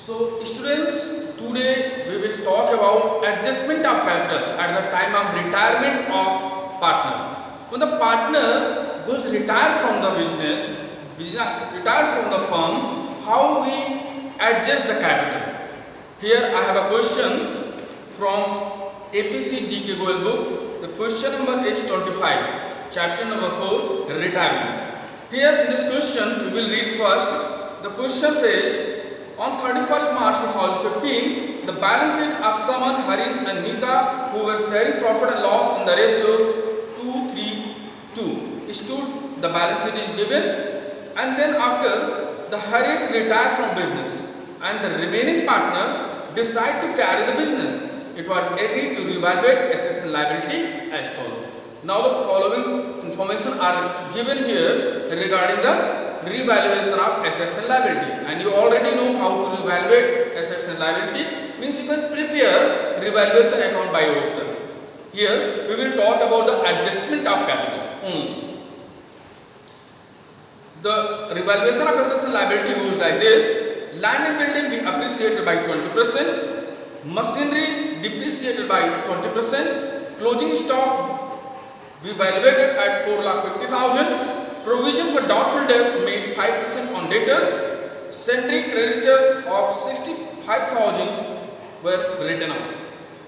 So students, today we will talk about adjustment of capital at the time of retirement of partner. When the partner goes retire from the business, retire from the firm, how we adjust the capital? Here I have a question from APC DK Goel book. The question number is 25, chapter number 4, retirement. Here in this question we will read first. The question says, on 31st March 2015, the balance sheet of Saman, Harish and Nita, who were sharing profit and loss in the ratio 2:3:2, stood. The balance sheet is given, and then after the Harish retired from business and the remaining partners decide to carry the business. It was agreed to reevaluate assets and liability as follows. Now the following information are given here regarding the revaluation of assets and liability, and you already know how to revaluate assets and liability. Means you can prepare revaluation account by yourself. Here we will talk about the adjustment of capital only. The revaluation of assets and liability goes like this: land and building we appreciated by 20%, machinery depreciated by 20%, closing stock we valuated at 4,50,000. Provision for doubtful debts made 5% on debtors. Sundry creditors of 65,000 were written off.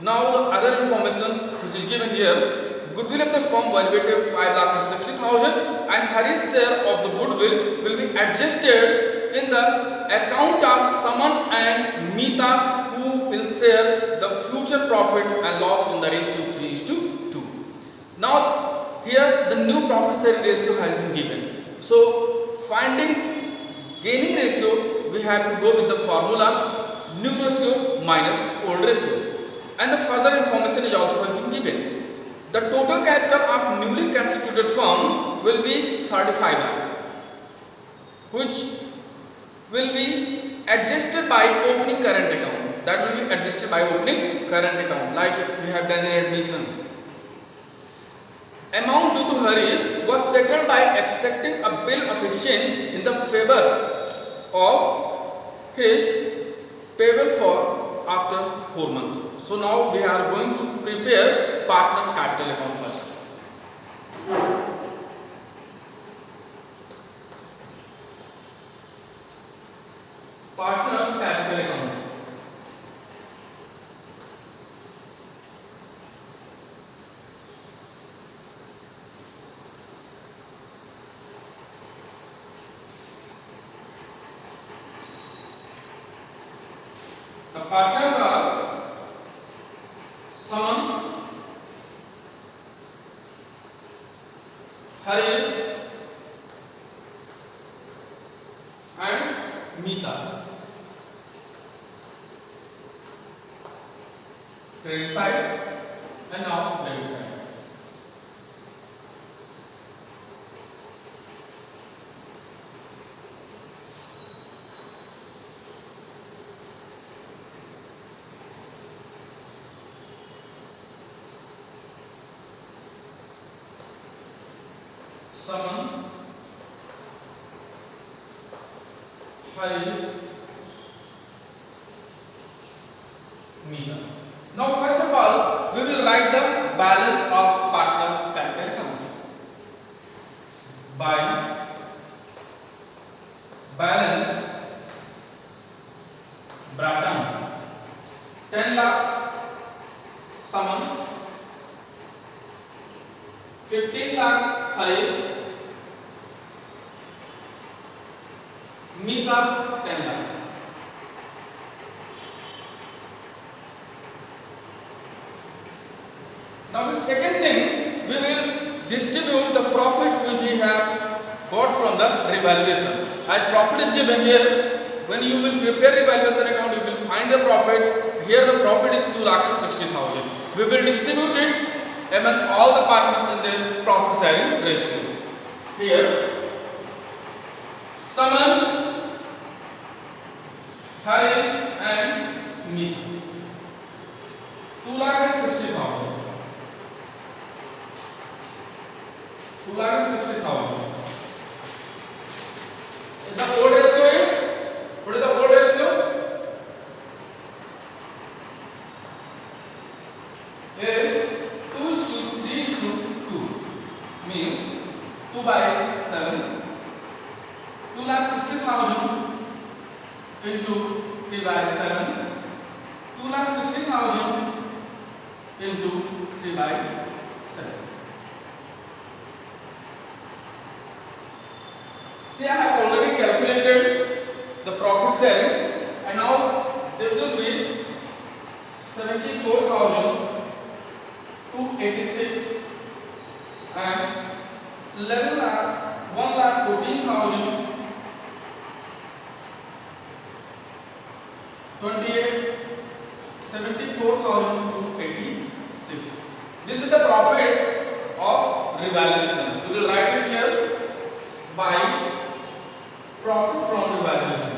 Now the other information which is given here: goodwill of the firm valuated 5,60,000, and Hari's share of the goodwill will be adjusted in the account of Saman and Nita, who will share the future profit and loss in the ratio 3:2. Now here the new profit sharing ratio has been given. So finding gaining ratio, we have to go with the formula new ratio minus old ratio, and the further information is also given. The total capital of newly constituted firm will be 35 lakh, which will be adjusted by opening current account. That will be adjusted by opening current account, like we have done in admission. Amount due to Harish was settled by accepting a bill of exchange in the favor of his payable for after 4 months. So now we are going to prepare partner's capital account first. Partner's capital account. The partners are Saman, Harish and Nita. Credit side and now debit side. Saman, Harish, Nita. Now first of all, we will write the balance of partners capital account. By balance Bratam 10 lakh Saman, 15 lakh Harish, Nita 10 lakh. Now the second thing, we will distribute the profit which we have got from the revaluation. As profit is given here, when you will prepare revaluation account, you will find the profit. Here the profit is 2,60,000. We will distribute it among all the partners in the profit sharing ratio. Here, Saman, Harish and Nita. 2,60,000. 2,60,000. The old ratio is, what is the old ratio? into 3 by 7, 2,60,000 into 3 by 7. See, I have already calculated the profit sharing, and now this will be 74,286 and 1,14,000 28 74,286. This is the profit of revaluation. We will write it here by profit from revaluation.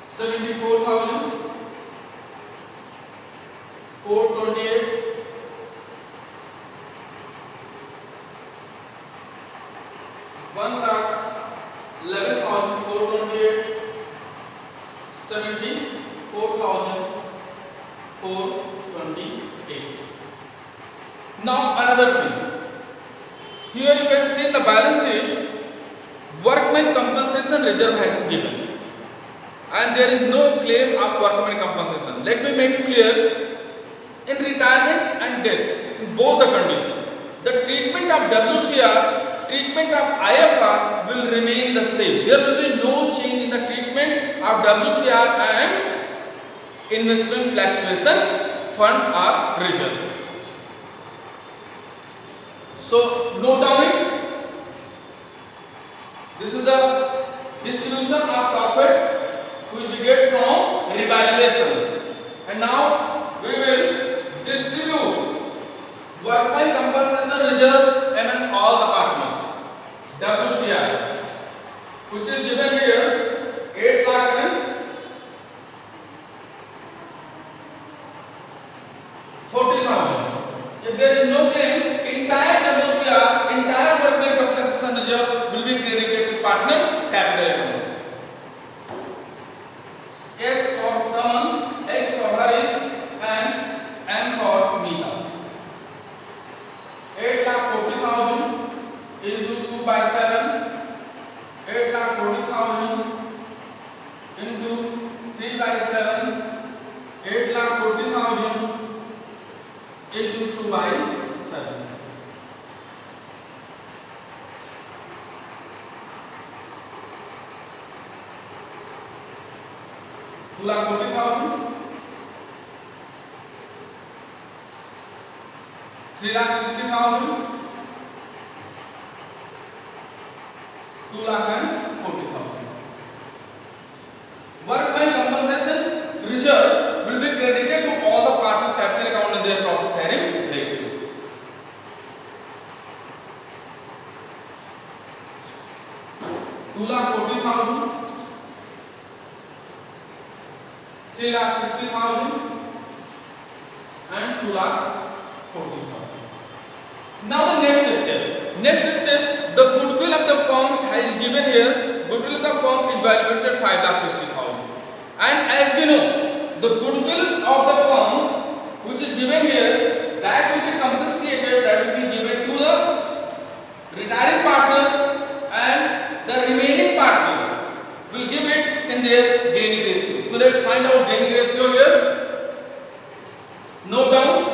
$74,428 1,11,428 74,428. Now another thing. Here you can see in the balance sheet, workman compensation reserve has been given, and there is no claim of workman compensation. Let me make it clear. In retirement and death, in both the conditions, the treatment of WCR, treatment of IFR will remain the same. There will be no change in the treatment of WCR and investment fluctuation fund or reserve. So note down it. This is the distribution of profit which we get from revaluation, and now we will distribute workman compensation reserve among all the partners. WCR, which is given here, 8,40,000. If there is no claim, entire WCR, entire workman compensation reserve will be credited to partners' capital account. S for Saman, H for Harish, and M for Meeta. 8,40,000 into 2 by 7, 8,40,000 into 3 by 7, 8,40,000 into 2 by 7. Two lakh 40,000, 3,60,000, 2,40,000. Workman compensation reserve will be credited to all the partners' capital account in their profit sharing ratio. Two lakh 40,000, 3,60,000 and 2,40,000. Now the next step. The goodwill of the firm is given here. Goodwill of the firm is valued at 5,60,000. And as we know, the goodwill of the firm which is given here, that will be compensated, that will be given to the retiring partner, and the remaining partner will give it in their gaining ratio. So let's find out gaining ratio here. Note down.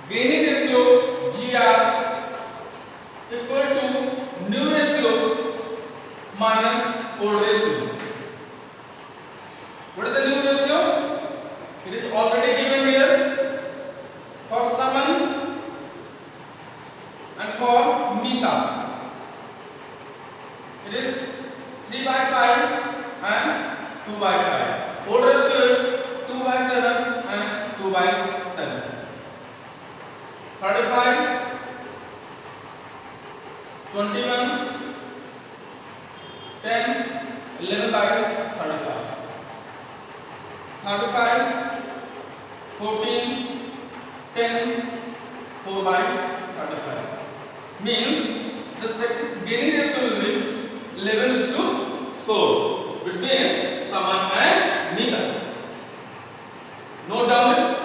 Gaining ratio GR equal to new ratio minus old ratio. What is the new ratio? It is already given here for Saman and for Meeta. It is 3 by 5 and 2 by 5. Old ratio is 2 by 7 and 2 by 7. 35, 21, 10, 11 by 35. 35, 14, 10, 4 by 35. Means the gaining ratio will be 11:9. 4 between Saman and Nita. Note down it.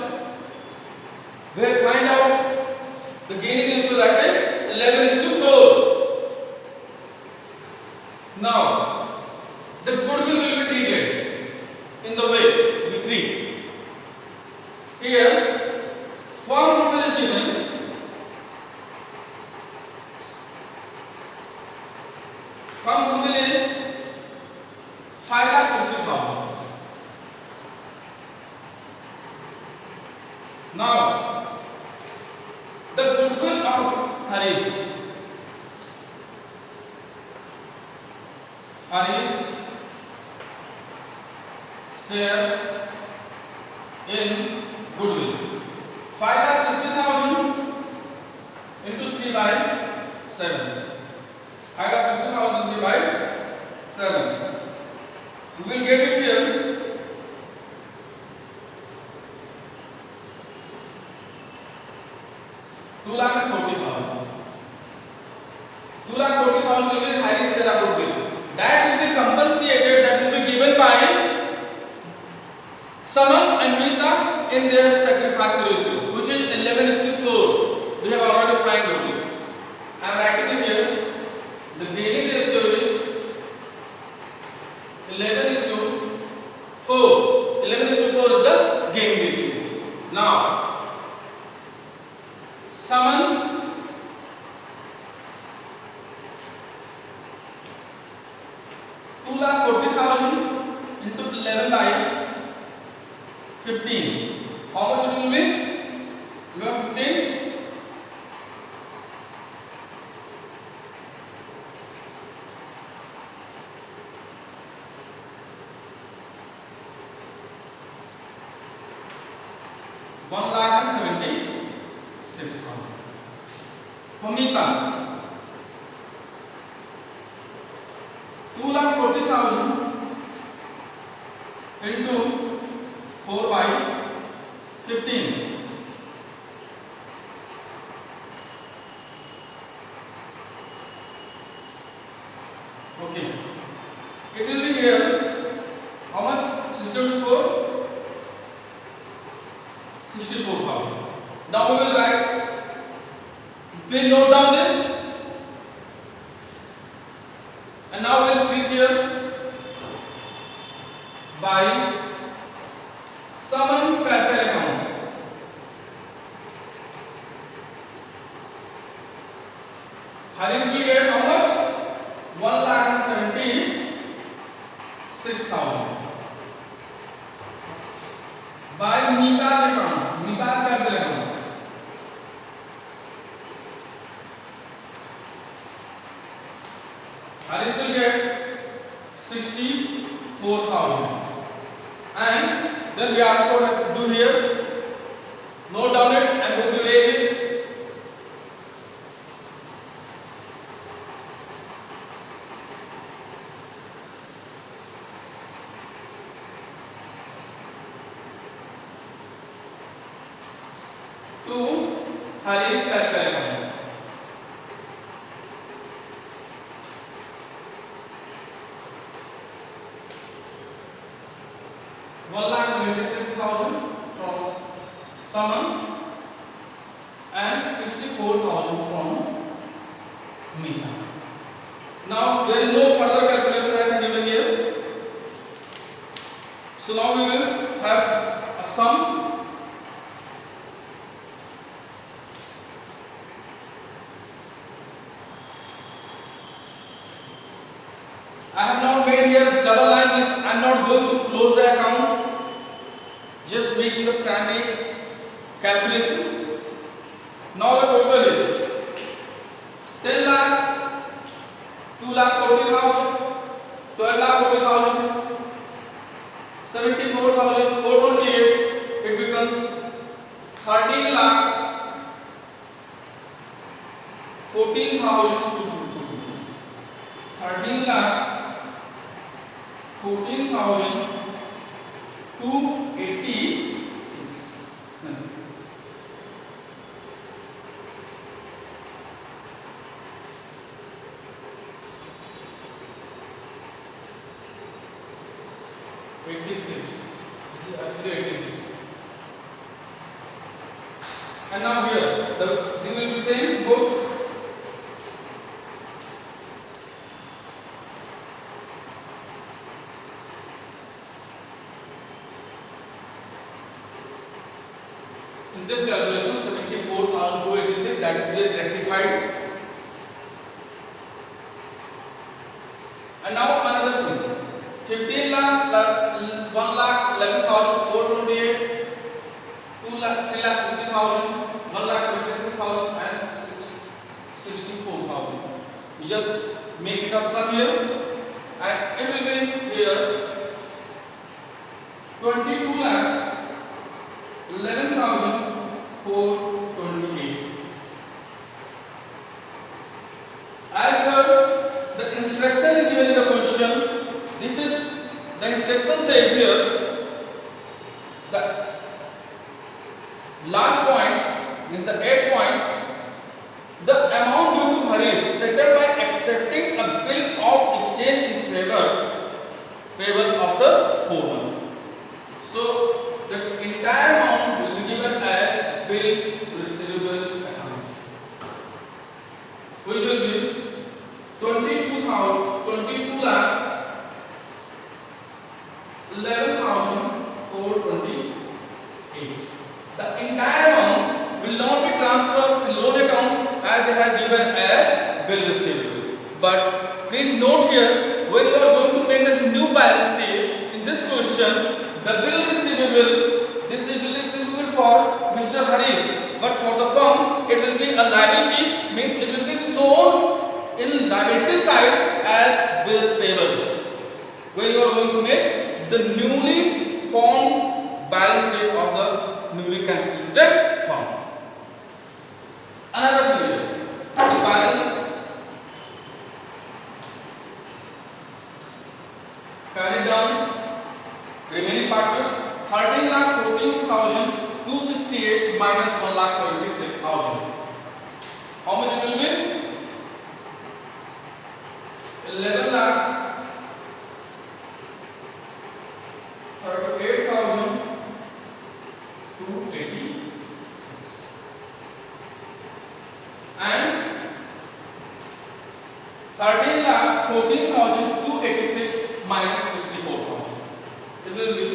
We'll find out the gaining ratio, that is 11:4. Now, the goodwill will be treated in the way we treat. Here, firm goodwill is given. Firm goodwill is 5,60,000. Now, the goodwill of Harish share in goodwill. 5,60,000 into 3 by 7. 5,60,000 3 by 7. We will get it here. 2,40,000. 2,40,000 will be Harish share of goodwill. That will be compensated, that will be given by Saman and Meeta in their sacrifice ratio, which is 11:4. We have already found goodwill. I am writing it here. The gaining ratio is 11:4. 11:4 is the gaining ratio. Now, Saman into 11 by 15. How much it will be? You have 15. £1,76,000. For Meeta, 2,40,000 into 4 by 15. Okay. It will be here. How much? 64? 64,000. Now we will write. Please note down this. And now we will treat here by Saman's capital account. Harish will get how much? 1,76,000. By Meeta's account, Meeta's capital account. Harish will get 64,000. And then we also have to do here, note down it and going to rate it. To Harish capital account. $1,76,000 from Saman and 64,000 from Meeta. Now there is no further calculation I have given here. So now we will have a sum. I have not made here double line, means I am not going to close the account, just making the primary calculation. Now the total is 10 lakh, 2,40,000, 12,40,000, 74,000, 428. It becomes 13 lakh 14,250. 13 lakh 14,286. 86. This is actually 86. And now here, they will be same both. In this calculation, 74,286, that will be rectified. And now another thing, 15 lakh plus 1 lakh 11,428, 2 lakh 3 lakh 60,000, 1 lakh 76,000 and 64,000. You just make it a sum here, and it will be here 22 lakh 11,428. As per the instruction given in the question, this is the instruction says here the last point means the 8th point, the amount due to Harish settled by accepting a bill of exchange in favor of the foreman. So the entire amount will be given as bill receivable account, which will be 22 lakh 11,428. The entire amount will not be transferred to loan account as they have given as bill receivable. But please note here, when you are going to make a new balance sheet in this question, the bill receivable, this is bill receivable for Mr. Harish, but for the firm it will be a liability, means it will be shown in liability side as bills payable when you are going to make the newly formed balance sheet of the newly constituted firm. Another thing, the balance carried down, remaining part 13,14,268 minus 1,76,000. How much it will be? 11,38,286 and 13,14,286 minus 64,000. It will be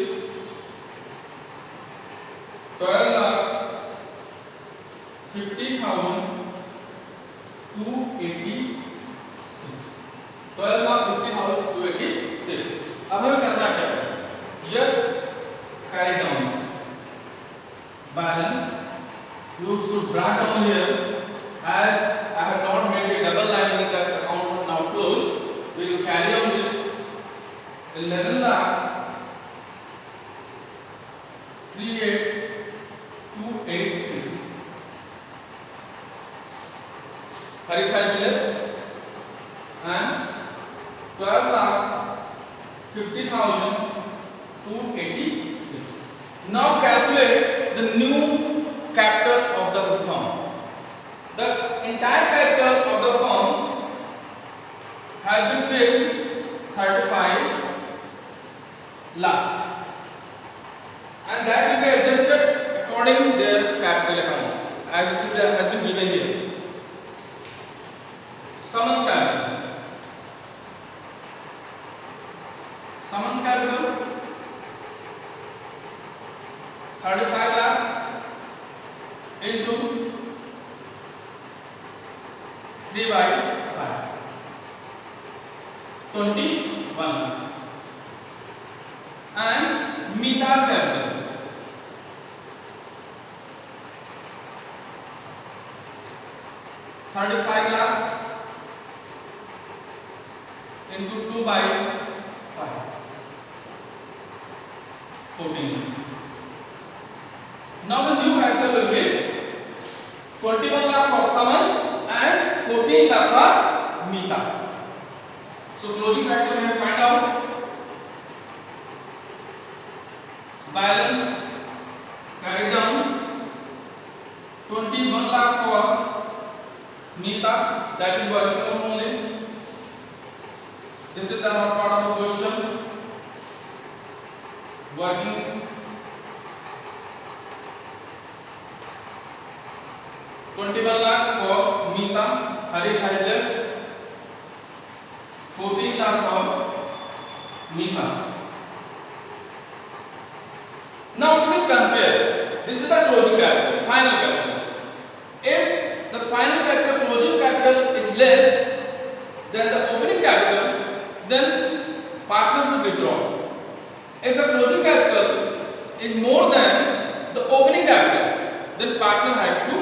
12,50,286. 12,50,286. अब हमें करना क्या है? Just carry down balance. You should write down here, as I have not made a double line with the account for now closed. We will carry on with 11,38,286. Harish side left and 12,50,286. Now calculate the new capital of the firm. The entire capital of the firm has been fixed 35 lakh, and that will be adjusted according to their capital account as it has been given here. Summons capital. Summons capital 35 lakh into 3 by 5, 21 lakh. And Mita's capital 35 lakh into 2 by 5, 14 lakh. Now the new capital will be 21 lakh for Saman and 14 lakh for Mita. So closing capital we have find out. Balance carried down 21 lakh for Mita, that is working on only. This is the part of the question. working 21 lakh for Meeta, Harish has left 14 lakh for Meeta. Now we will compare. This is the closing capital, final capital. If the final capital, closing capital is less than the opening capital, then partners will withdraw. If the closing capital is more than the opening capital, then partner have to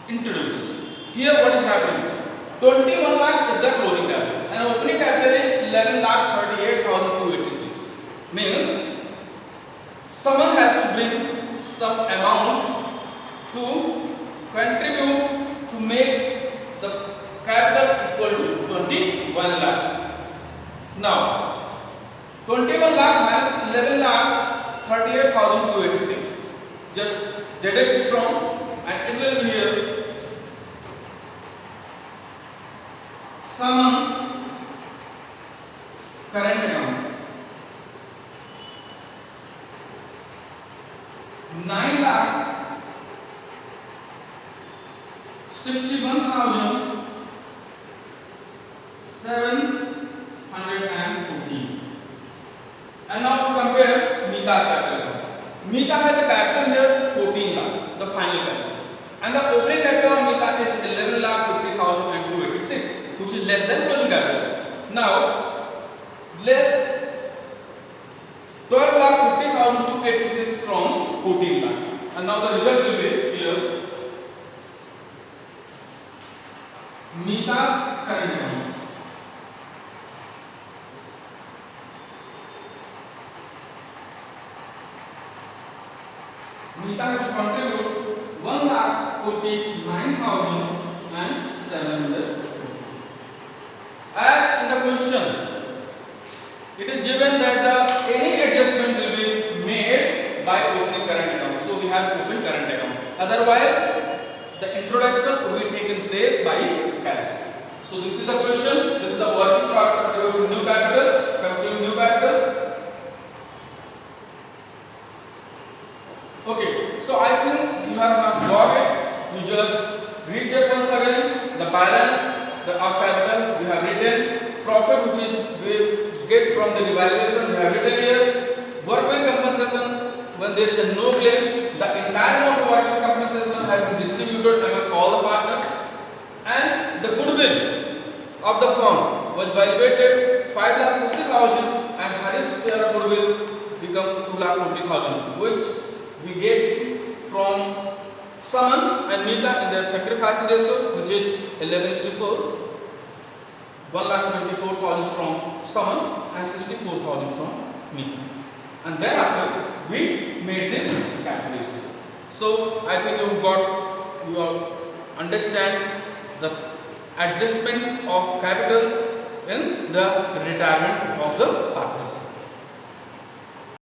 introduce. Here what is happening? 21 lakh is the closing capital and opening capital is 11 lakh 38,286. Means someone has to bring some amount to contribute to make the capital equal to 21 lakh. Now 21 lakh minus 11 lakh 38,286. Just deduct it from and it will be here someone's current account 9 lakh 61,714. And now to compare Meeta's capital. Meeta has the capital here 14 lakh, the final capital, and the opening capital of Meeta is 11 lakh 50,286, which is less than closing capital. Now less 12 lakh 50,286 from 14 lakh, and now the result will be here. Meeta's current account. Meeta has to contribute 1,49,750. As in the question, it is given that any adjustment will be made by opening current account. So we have open current account. Otherwise, the introduction will be taken place by cash. So this is the question. This is the working for new capital. Okay, so I think you have not got it. You just recheck once again the balance, the of capital we have written, profit which is we get from the revaluation we have written here, workman compensation when there is a no claim, the entire amount of workman compensation has been distributed among all the partners, and the goodwill of the firm was valuated 5,60,000 and Harish share of goodwill become 2,40,000, which we get from Saman and Meeta in their sacrifice ratio, which is 11:4. 1,74,000 from Saman and 64,000 from Meeta. And thereafter we made this calculation. So I think you understand the adjustment of capital in the retirement of the partners.